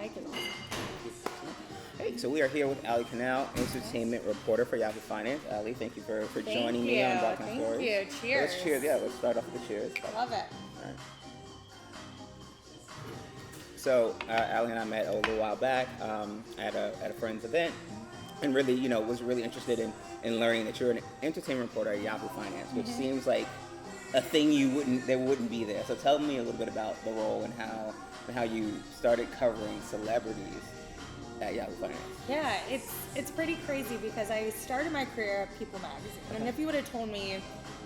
mic is on. Hey, so we are here with Ali Canal, entertainment reporter for Yahoo Finance. Ali, thank you for joining me on Balkan Stories. Thank you. Cheers. Let's cheers. Yeah, let's start off with the cheers. Love it. All right. So, Ali and I met a little while back at a friend's event, and really, was really interested in learning that you're an entertainment reporter at Yahoo Finance, which seems like a thing that wouldn't be there. So, tell me a little bit about the role and how you started covering celebrities at Yahoo Finance. Yeah, it's pretty crazy because I started my career at People Magazine, and if you would have told me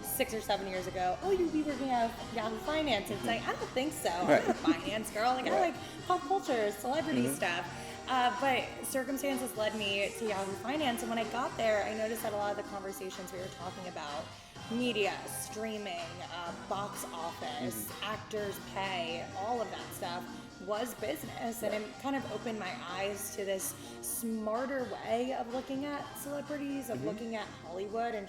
6 or 7 years ago, oh, you'd be working at Yahoo Finance, it's like, I don't think so. Right. I'm not a finance girl. I like pop culture, celebrity stuff. But circumstances led me to Yahoo Finance, and when I got there, I noticed that a lot of the conversations we were talking about, media, streaming, box office, actors' pay, all of that stuff, was business, and it kind of opened my eyes to this smarter way of looking at celebrities, of looking at Hollywood, and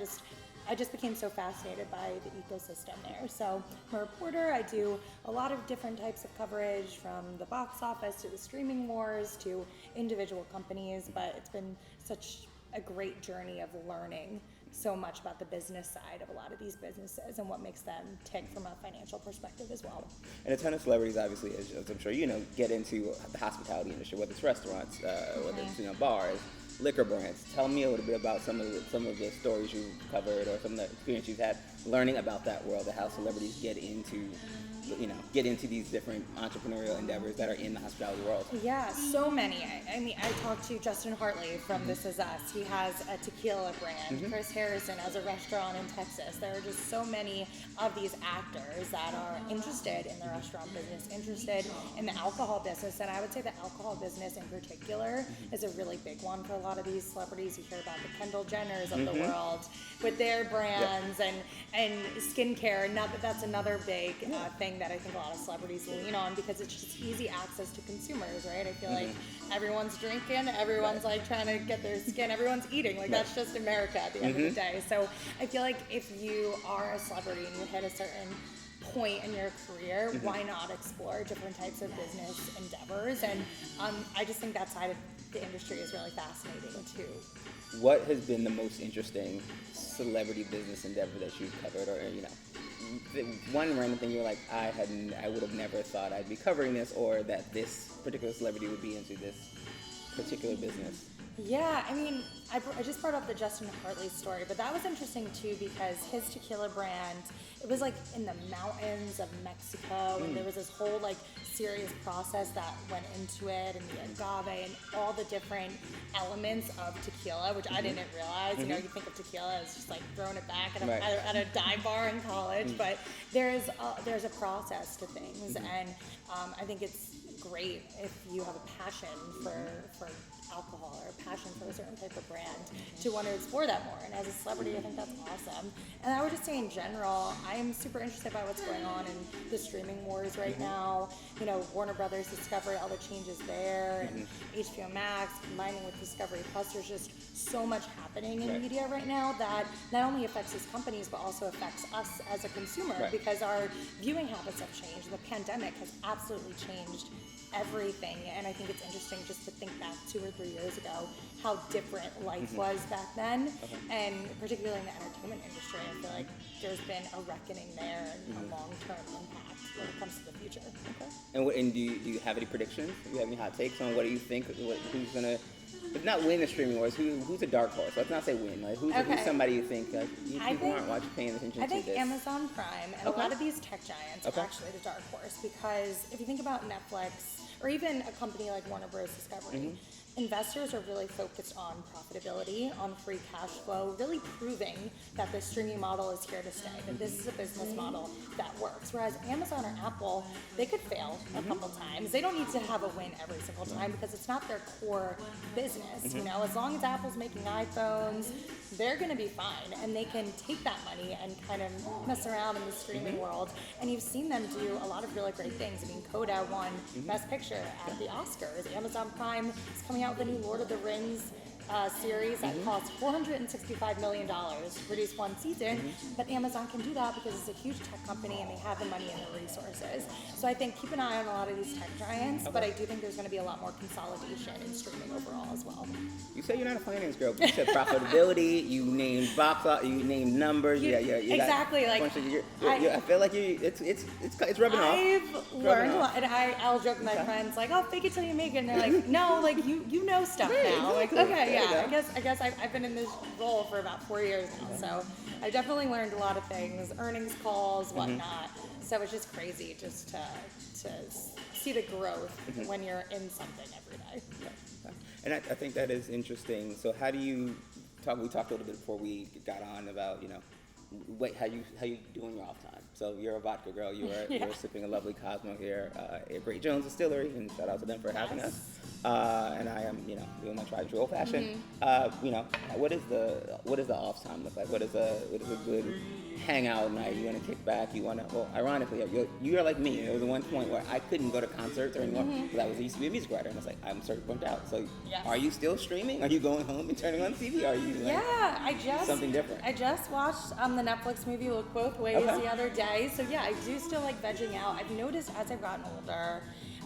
I just became so fascinated by the ecosystem there. So I'm a reporter. I do a lot of different types of coverage, from the box office to the streaming wars to individual companies, but it's been such a great journey of learning so much about the business side of a lot of these businesses and what makes them tick from a financial perspective as well. And a ton of celebrities, obviously, as I'm sure you know, get into the hospitality industry, whether it's restaurants, whether it's bars, liquor brands. Tell me a little bit about some of the stories you've covered or some of the experience you've had learning about that world, and how celebrities get into these different entrepreneurial endeavors that are in the hospitality world. Yeah, so many. I mean, I talked to Justin Hartley from This Is Us. He has a tequila brand. Chris Harrison has a restaurant in Texas. There are just so many of these actors that are interested in the restaurant business, interested in the alcohol business. And I would say the alcohol business in particular is a really big one for a lot of these celebrities. You hear about the Kendall Jenners of the world with their brands and skincare. Now that's another big thing that I think a lot of celebrities lean on, because it's just easy access to consumers, right? I feel like everyone's drinking, everyone's like trying to get their skin, everyone's eating. Like that's just America at the end of the day. So I feel like if you are a celebrity and you hit a certain point in your career, why not explore different types of business endeavors? And I just think that side of the industry is really fascinating too. What has been the most interesting celebrity business endeavor that you've covered, or one random thing you're like, I would have never thought I'd be covering this, or that this particular celebrity would be into this particular business? Yeah, I mean, I just brought up the Justin Hartley story, but that was interesting too, because his tequila brand, it was like in the mountains of Mexico, and there was this whole like serious process that went into it, and the agave and all the different elements of tequila, which I didn't realize. You think of tequila as just like throwing it back at a dive bar in college, but there's a process to things, and I think it's great if you have a passion for alcohol or a passion for a certain type of brand to want to explore that more. And as a celebrity, I think that's awesome. And I would just say in general, I am super interested by what's going on in the streaming wars right now. Warner Brothers, Discovery, all the changes there, and HBO Max combining with Discovery Plus. There's just so much happening in media right now that not only affects these companies, but also affects us as a consumer, because our viewing habits have changed. The pandemic has absolutely changed everything, and I think it's interesting just to think back 2 or 3 years ago how different life was back then, and particularly in the entertainment industry. I feel like there's been a reckoning there and a long-term impact when it comes to the future. And do you have any predictions? Do you have any hot takes on what do you think, who's gonna, if not win the streaming wars, who's a dark horse? Let's not say win. Like who's somebody you think people aren't paying attention to? I think this? Amazon Prime and a lot of these tech giants are actually the dark horse, because if you think about Netflix or even a company like Warner Bros. Discovery, investors are really focused on profitability, on free cash flow, really proving that the streaming model is here to stay, that this is a business model that works. Whereas Amazon or Apple, they could fail a couple times. They don't need to have a win every single time, because it's not their core business. As long as Apple's making iPhones, they're going to be fine, and they can take that money and kind of mess around in the streaming world. And you've seen them do a lot of really great things. I mean, Coda won Best Picture at the Oscars. Amazon Prime is coming out with a new Lord of the Rings series that cost $465 million to produce one season, but Amazon can do that because it's a huge tech company and they have the money and the resources. So I think keep an eye on a lot of these tech giants, but I do think there's going to be a lot more consolidation in streaming overall as well. You say you're not a finance girl, but you said profitability, you named you named numbers, you exactly. Like I feel like it's rubbing off. I've learned a lot, and I'll joke with my friends like, "Oh, fake it till you make it," and they're like, "No, like you know stuff now." Like, okay, yeah, I guess I've been in this role for about 4 years now, so I've definitely learned a lot of things, earnings calls, whatnot. So it's just crazy just to see the growth when you're in something every day. Yeah. And I think that is interesting. So how do you talk? We talked a little bit before we got on about how you doing your off time. So you're a vodka girl. You're sipping a lovely Cosmo here at Great Jones Distillery, and shout out to them for having us. And I am doing my tried and true old fashioned. What is the off time look like? What is a good hangout night? You want to kick back? You want to? Well, ironically, you're like me. There was one point where I couldn't go to concerts anymore because I used to be a music writer, and I was like, I'm sort of burnt out. So, are you still streaming? Are you going home and turning on TV? Are you something different? I just watched the Netflix movie Look Both Ways the other day. So yeah, I do still like vegging out. I've noticed as I've gotten older,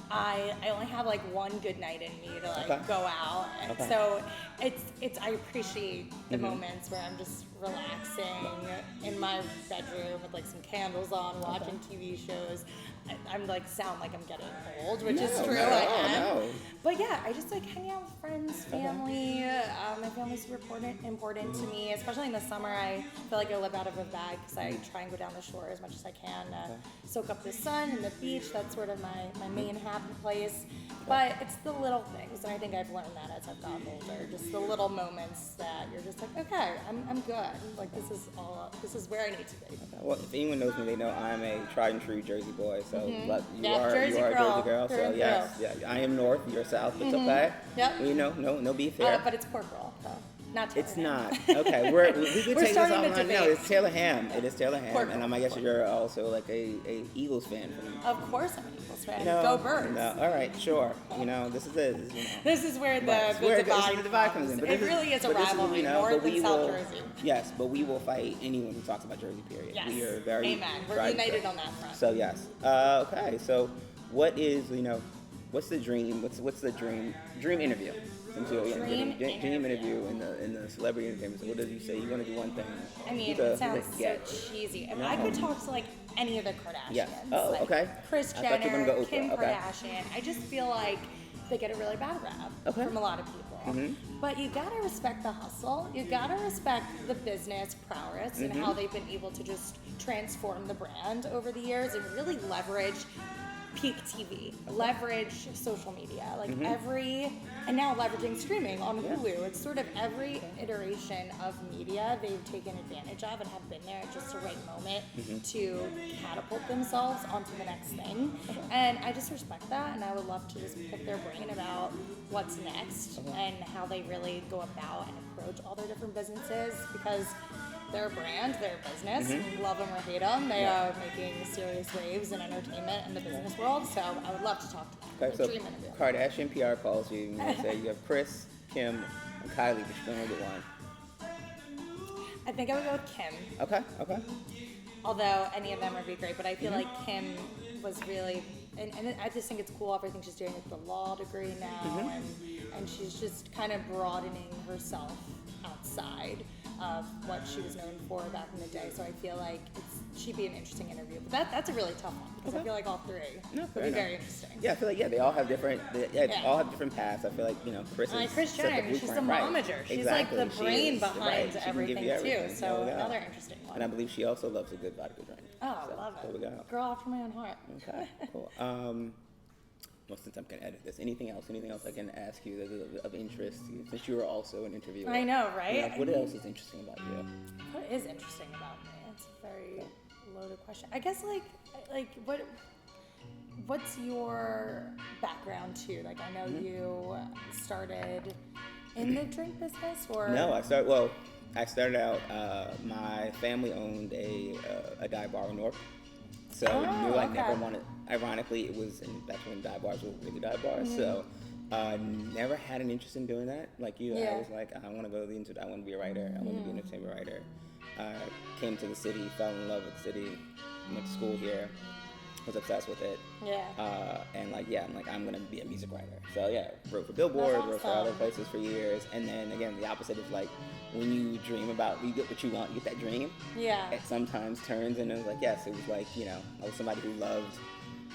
I only have like one good night in me to go out, and so I appreciate the moments where I'm just relaxing in my bedroom with like some candles on, watching TV shows. I'm like sound like I'm getting old, which is true. I am. But yeah, I just like hanging out with friends, family. My family's super important to me, especially in the summer. I feel like I live out of a bag because I try and go down the shore as much as I can to soak up the sun and the beach. That's sort of my main happy place. But it's the little things, and I think I've learned that as I've gotten older. Just the little moments that you're just like, okay, I'm good. Like this is where I need to be. Okay. Well, if anyone knows me, they know I'm a tried and true Jersey boy. So you are Jersey a girl. Jersey girl. So yes, I am north, you're south. It's okay. Yep. No beef here. But it's pork roll, though. Not Taylor It's ham. not. Okay, we could take this offline. No, it's Taylor ham. It is Taylor ham, Pork and I guess you're also like a Eagles fan. Of course, I'm an Eagles fan. Go Birds. No, all right, sure. This is it. This is where the divide comes in. But it really is a rivalry, North and South Jersey. Yes, but we will fight anyone who talks about Jersey. Period. Yes. We are very Amen. We're united on that front. So yes. Okay. So, what is what's the dream? What's the dream interview? Dream interview in the celebrity entertainment. So what does you say? You want to do one thing? I mean, it sounds so cheesy. I mean, I could talk to like any of the Kardashians. Yeah. Oh, like okay. Kris I thought you were Jenner, gonna go Kim Oprah. Okay. Kardashian. I just feel like they get a really bad rap from a lot of people. But you gotta respect the hustle. You gotta respect the business prowess and how they've been able to just transform the brand over the years and really leverage peak TV, leverage social media, like and now leveraging streaming on Hulu. It's sort of every iteration of media they've taken advantage of and have been there at just the right moment to catapult themselves onto the next thing. And I just respect that, and I would love to just pick their brain about what's next and how they really go about and approach all their different businesses, because they're a brand, they're a business. Love them or hate them, they are making serious waves in entertainment and the business world. So I would love to talk to them. Okay, so Kardashian PR calls you. You say you have Kris, Kim, and Kylie, but you're going to get one. I think I would go with Kim. Okay. Although any of them would be great, but I feel like Kim was really, and I just think it's cool everything she's doing with the law degree now, and she's just kind of broadening herself outside of what she was known for back in the day. So I feel like she'd be an interesting interview. But that's a really tough one because I feel like all three would be very interesting. Yeah, I feel like they all have different all have different paths. I feel like Kris Jenner, she's the momager. She's like the brain behind everything too. So another interesting one. And I believe she also loves a good vodka drink. Oh, I love it. There we go. Girl after my own heart. Okay, cool. Well, since I'm going to edit this, anything else I can ask you that's of interest, since you are also an interviewer? I know, right? What else is interesting about you? What is interesting about me? It's a very loaded question. I guess what's your background too? Like, I know you started in the drink business, or? No, I started out, my family owned a dive bar in Newark. So never wanted. Ironically, that's when dive bars were really dive bars. So Never had an interest in doing that. Like you, Yeah. I was like, I want to go into I want to be a writer. I want to be an entertainment writer. Came to the city, fell in love with the city, went to school here, was obsessed with it. Yeah. And like, yeah, I'm gonna be a music writer. So yeah, wrote for Billboard, That's wrote for awesome. other places for years. And then again, the opposite is like, when you dream about, you get what you want, you get that dream. Yeah. It sometimes turns, and it was like, yes, it was like, I was somebody who loved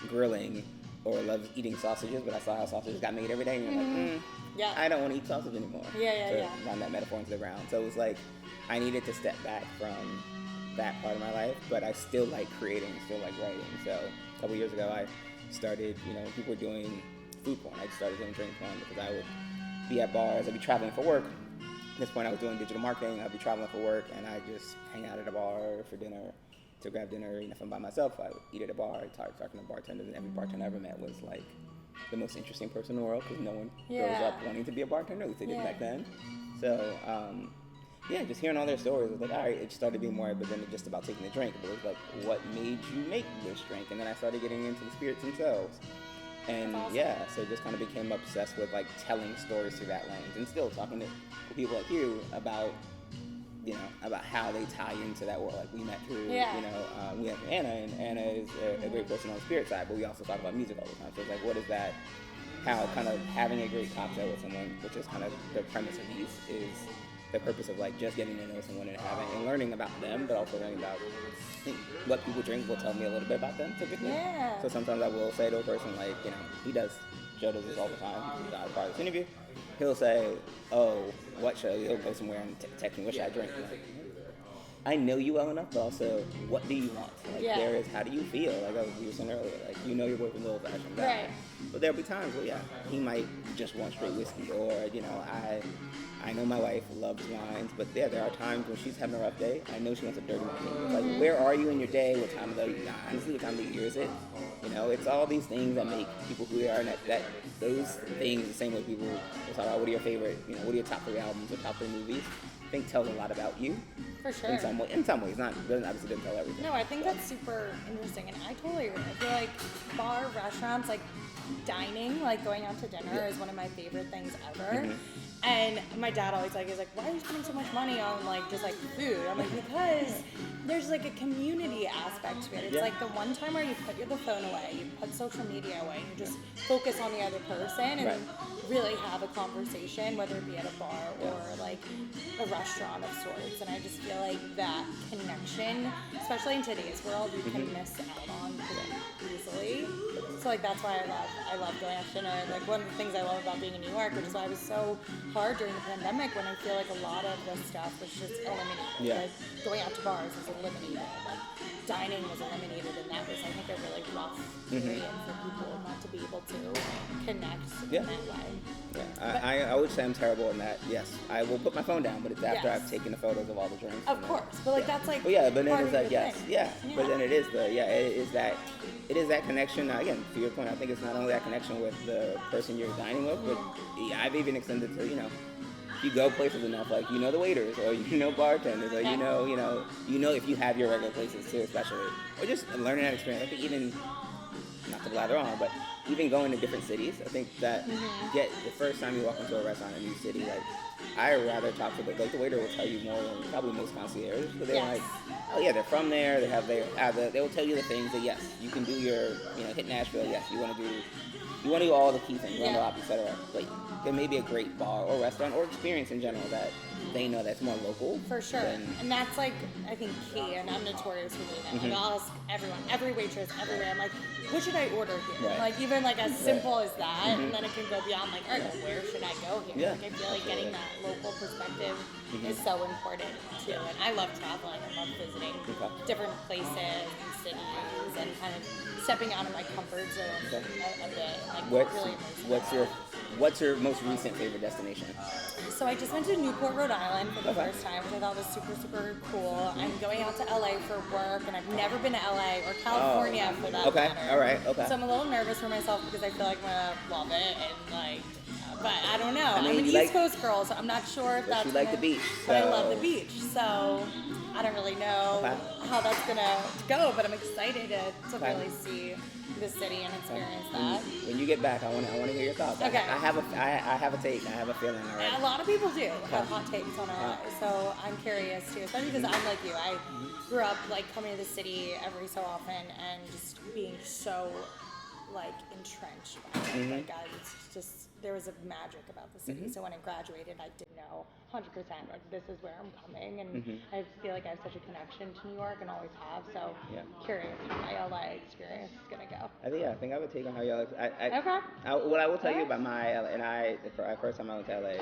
grilling or loved eating sausages, but I saw how sausages got made every day, and you're like, Yeah. I don't want to eat sausage anymore. Yeah. Run that metaphor into the ground. So it was like, I needed to step back from that part of my life, but I still like creating, still like writing. So a couple years ago, I started, people were doing food porn. I just started doing drink porn because I would be at bars, I'd be traveling for work. At this point, I was doing digital marketing. I'd be traveling for work, and I'd just hang out at a bar for dinner, to grab dinner. If I'm by myself, I would eat at a bar, talking to bartenders, and every bartender I ever met was like the most interesting person in the world, because no one grows up wanting to be a bartender, at least they did back then. So, just hearing all their stories, it was like, all right, it started being more than just about taking the drink, but it was like, what made you make this drink? And then I started getting into the spirits themselves. And awesome. So just kind of became obsessed with like telling stories through that lens, and still talking to people like you about, about how they tie into that world. Like we met through, we met through Anna, and Anna is a great person on the spirit side, but we also talk about music all the time. So it's like, what is that? How kind of having a great cocktail with someone, which is kind of the premise of these, is the purpose of like just getting to know someone and learning about them, but also learning about what people drink will tell me a little bit about them typically. Yeah. So sometimes I will say to a person like, Joe does this all the time. He's on part of this interview. He'll say, "Oh, what should he'll go somewhere and text me, what should I drink?" Like, I know you well enough, but also, what do you want? Like there is, how do you feel? Like we were saying earlier, like your boyfriend's a little fashioned guy. Right. But there'll be times where he might just want straight whiskey, or I know my wife loves wines, but there are times when she's having a rough day. I know she wants a dirty martini. It's like, where are you in your day? What time of the honestly, what time of the year is it? It's all these things that make people who they are, and that those things, the same way people will talk about what are your favorite, what are your top 3 albums or top 3 movies, I think tells a lot about you. For sure. In some ways, obviously didn't tell everything. No, I think that's super interesting, and I totally agree. I feel like bar, restaurants, like dining, like going out to dinner is one of my favorite things ever. And my dad always is like, why are you spending so much money on like just like food? I'm like, because there's like a community aspect to it. It's like the one time where you put the phone away, you put social media away, and you just focus on the other person and really have a conversation, whether it be at a bar or like a restaurant of sorts. And I just feel like that connection, especially in today's world, you can miss out on pretty easily. So like that's why I love going out to dinner. Like one of the things I love about being in New York, which is why it was so hard during the pandemic, when I feel like a lot of this stuff was just eliminated. Like going out to bars was eliminated. Like dining was eliminated, and that was, I think, a really rough period for people not to be able to connect in that way. Yeah, I would say I'm terrible in that. Yes, I will put my phone down, but it's after I've taken the photos of all the drinks. Of course, but like that's like. But but then it's like thing. But then it is it is that connection. Again, to your point, I think it's not only that connection with the person you're dining with, but I've even extended to you go places enough, like the waiters, or bartenders, or you know if you have your regular places too, especially, or just learning that experience. I think even, not to blather on, but even going to different cities, I think that the first time you walk into a restaurant in a new city, like I rather talk to the waiter will tell you more than probably most concierges, but they're like, oh yeah, they're from there, they will tell you the things that yes, you can do your hit Nashville, yes, you want to do all the key things, run the op, etc. But there may be a great bar or restaurant or experience in general that they know that's more local. For sure. And that's like, I think, key, and I'm notorious for doing that. Like, I'll ask everyone, every waitress, everywhere, I'm like, what should I order here? Right. Like, even like as simple as that, and then it can go beyond like, all right, well, where should I go here? Like, I feel like getting that local perspective is so important too. And I love traveling. I love visiting different places and cities, and kind of stepping out of my comfort zone a bit. Like, really amazing. What's your most recent favorite destination? So I just went to Newport, Rhode Island for the first time, which I thought was super, super cool. I'm going out to LA for work, and I've never been to LA or California for that matter. All right. So I'm a little nervous for myself because I feel like I'm gonna love it, and like, but I don't know. I mean, I'm an East Coast girl, so I'm not sure if that's. You like the beach, But I love the beach, so I don't really know Okay. how that's gonna go, but I'm excited to Okay. really see the city and experience that. When you get back, I want to hear your thoughts. Okay. I have a take. I have a feeling already. A lot of people do have hot takes on LA, so I'm curious too, especially because I'm like you. I grew up like coming to the city every so often and just being so like entrenched by it. Like it's just there was a magic about the city. So when I graduated, I did know 100% like this is where I'm coming, and I feel like I have such a connection to New York and always have. So curious how my LA experience is gonna go. I think I would take on how y'all. Okay. What I will tell you about my LA, and the first time I went to LA,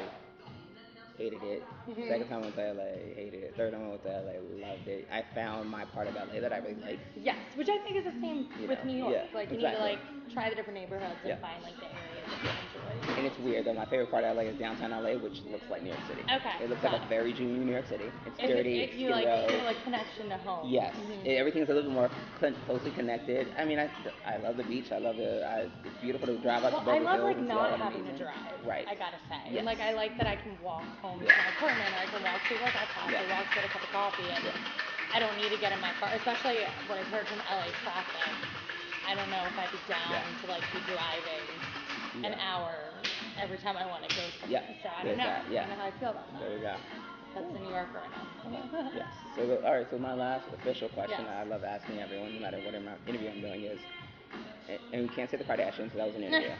hated it. Second time I went to LA, hated it. Third time I went to LA, loved it. I found my part of LA that I really like. Yes, which I think is the same with New York. Yeah, like you exactly. need to like try the different neighborhoods and find like the areas that you enjoy. And it's weird though. My favorite part of LA is downtown LA, which looks like New York City. Okay. It looks like a very junior New York City. It's dirty. It's You Skid like Row. feel like connection to home. Yes, everything's a little bit more closely connected. I mean, I love the beach. I love it's beautiful to drive out to I Beverly love Hills like and see not all that having to amazing. drive. Right. I gotta say. Yes. And like I like that I can walk home to my apartment, or I can walk to work outside, or walk to get a cup of coffee, and I don't need to get in my car. Especially what I've heard from LA traffic. I don't know if I'd be down to like be driving an hour every time I want to go somewhere. So I don't know. I don't know how I feel about that. There we go. That's the New Yorker in us. Yes. So all right. So my last official question I love asking everyone, no matter what interview I'm doing, is, and we can't say the Kardashians because that was an interview.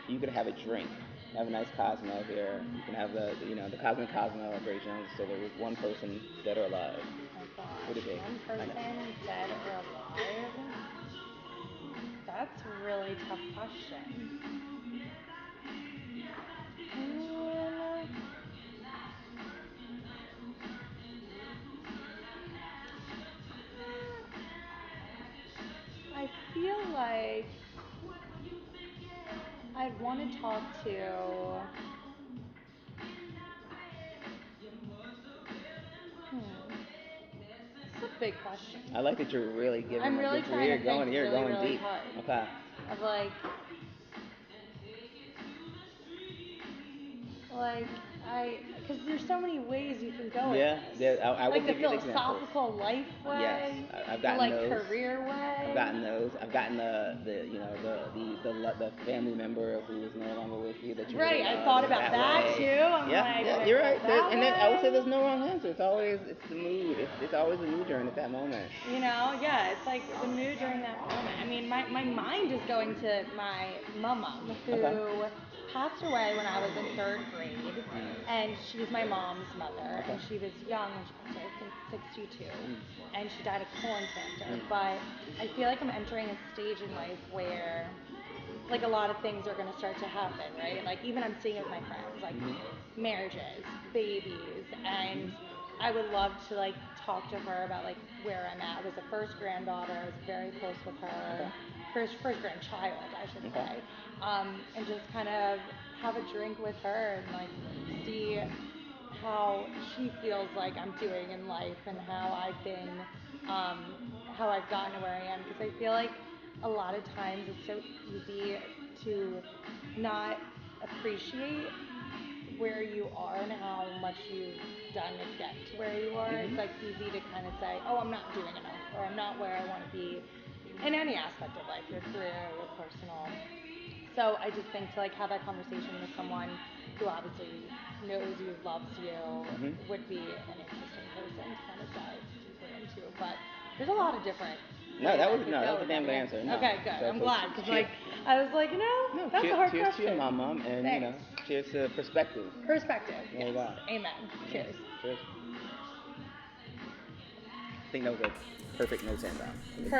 You could have a drink. Have a nice Cosmo here. You can have the Cosmic Cosmo at Great Jones Distillery with one person, dead or alive. Oh gosh. Would it be? One person dead or alive? That's a really tough question. I feel like I'd want to talk to. It's a big question. I like that you're really giving. I'm really trying to think You're really, going really deep. hard. Okay. Of because there's so many ways you can go with this. I will like the give you the examples. philosophical life way. Yes, I've gotten like those. Career way. I've gotten those. I've gotten the family member who is no longer with you that you Right, really I love, thought about that way. too. I'm Yeah, you're right. I would say there's no wrong answer. It's the mood. It's always the mood during at that moment. It's like the mood during that moment. I mean, my mind is going to my mom who passed away when I was in 3rd grade, and she's my mom's mother, and she was young when she passed away, I think 62, and she died of colon cancer. But I feel like I'm entering a stage in life where like a lot of things are going to start to happen, right? Like even I'm seeing it with my friends, like marriages, babies, and I would love to like talk to her about like where I'm at. I was the first granddaughter. I was very close with her. First grandchild, I should say. And just kind of have a drink with her and like see how she feels like I'm doing in life and how I've been, how I've gotten to where I am. Because I feel like a lot of times it's so easy to not appreciate where you are and how much you've done to get to where you are. It's like easy to kind of say, oh, I'm not doing enough, or I'm not where I want to be in any aspect of life, your career, your personal. So I just think to like have that conversation with someone who obviously knows you, loves you, would be an interesting person to kind of dive deeper into. But there's a lot of different. That was a damn good answer. No. Okay, good. I'm glad because I was like, that's a hard cheers question. Cheers to your mom, and Thanks. cheers to perspective. Perspective. There you Yes. go. Amen. Cheers. Cheers. I think that was a perfect note to end on.